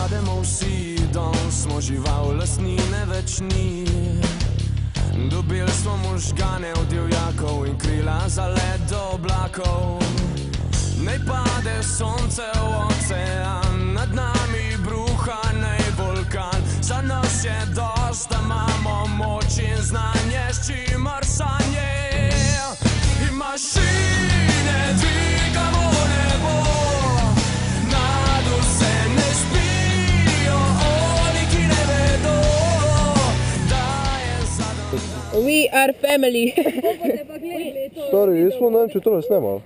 pademo vsi, danes smo žival, lastnine več ni. Dobili smo možgane od divjakov in krila za let do oblakov. Naj pade sonce v ocean, nad nami bruha nej vulkan. Za nas je dost, da imamo moč in znanje, s čimer sanje. In mašine dvigamo nebo, nad vse ne spijo, oni, ki ne vedo, da je zadnji. We are family. Stari, jaz smo, ne vem, če tole snemal.